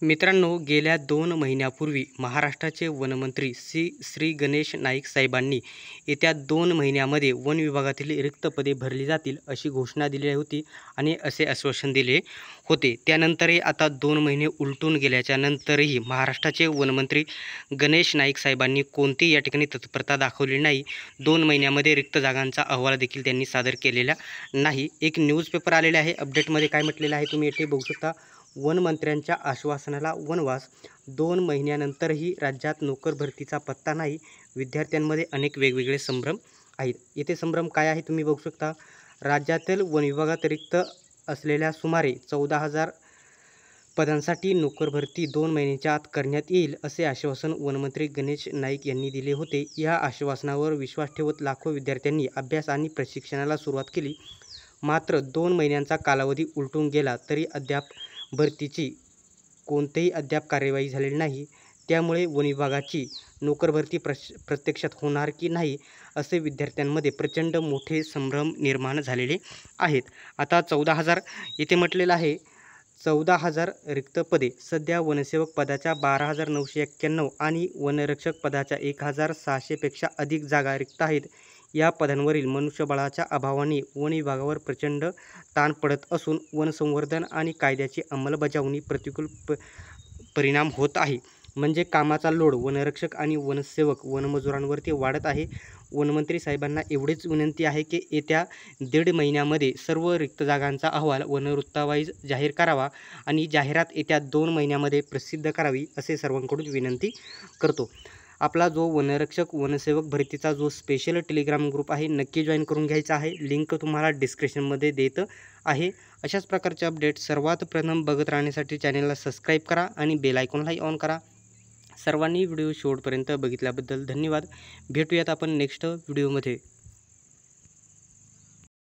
मित्रांनो, गेल्या 2 महिन्यापूर्वी महाराष्ट्राचे वनमंत्री श्री गणेश नाईक साहेबांनी येत्या 2 महिन्यामध्ये वन विभागातील रिक्त पदे भरली जातील अशी घोषणा दिली होती आणि असे आश्वासन दिले होते। त्यानंतरही आता 2 महिने उलटून गेल्याच्या नंतरही महाराष्ट्राचे वनमंत्री गणेश नाईक साहेबांनी कोणतीही या ठिकाणी तत्परता दाखवली नाही। 2 महिन्यामध्ये रिक्त जागांचा अहवाल देखील त्यांनी सादर केलेला नाही। एक न्यूजपेपर आलेले आहे, अपडेटमध्ये काय म्हटलेलं आहे तुम्ही येथे बघू शकता। वनमंत्र्यांच्या आश्वासनाला वनवास, 2 महिन्यानंतरही राज्यात नोकर भरतीचा पत्ता नाही। विद्यार्थ्यांमध्ये अनेक वेगवेगळे संभ्रम आहेत। येथे संभ्रम काय आहे तुम्ही बघू शकता। राज्यातील वन विभागात रिक्त असलेल्या सुमारे 14,000 पदांसाठी नोकर भरती 2 महिन्यांच्या आत करण्यात येईल असे आश्वासन वनमंत्री गणेश नाईक यांनी दिले होते। या आश्वासनावर विश्वास ठेवत लाखो विद्यार्थ्यांनी अभ्यास आणि प्रशिक्षणाला सुरुवात केली। मात्र 2 महिन्यांचा कालावधी उलटून गेला तरी अद्याप भरतीची कोणतीही कार्यवाही झालेली नाही। त्यामुळे वन विभागाची नोकर भरती प्रत्यक्षात होणार की नाही असे विद्यार्थ्यांमध्ये प्रचंड मोठे संभ्रम निर्माण झालेले आहेत। आता 14,000 येथे म्हटलेलं आहे, 14,000 रिक्त पदे। सध्या वनसेवक पदाच्या 12,991 आणि वनरक्षक पदाच्या 1,600 पेक्षा अधिक जागा रिक्त आहेत। या पदांवरील मनुष्यबळाच्या अभावाने वन विभागावर प्रचंड ताण पडत असून वनसंवर्धन आणि कायद्याची अंमलबजावणी प्रतिकूल परिणाम होत आहे। म्हणजे कामाचा लोड वनरक्षक आणि वनसेवक वनमजुरांवरती वाढत आहे। वनमंत्री साहेबांना एवढीच विनंती आहे की येत्या 1.5 महिन्यामध्ये सर्व रिक्त जागांचा अहवाल वनवृत्तावाईज जाहीर करावा आणि जाहिरात येत्या 2 महिन्यामध्ये प्रसिद्ध करावी असे सर्वांकडून विनंती करतो। आपला जो वनरक्षक वनसेवक भरतीचा जो स्पेशल टेलिग्राम ग्रुप आहे नक्की जॉईन करून घ्यायचा आहे। लिंक तुम्हाला डिस्क्रिप्शनमध्ये देत आहे। अशाच प्रकारचे अपडेट सर्वात प्रथम बघत राहण्यासाठी चॅनलला सबस्क्राईब करा आणि बेल आयकॉनलाही ऑन करा। सर्वांनी व्हिडिओ शेवटपर्यंत बघितल्याबद्दल धन्यवाद। भेटूयात आपण नेक्स्ट व्हिडिओमध्ये।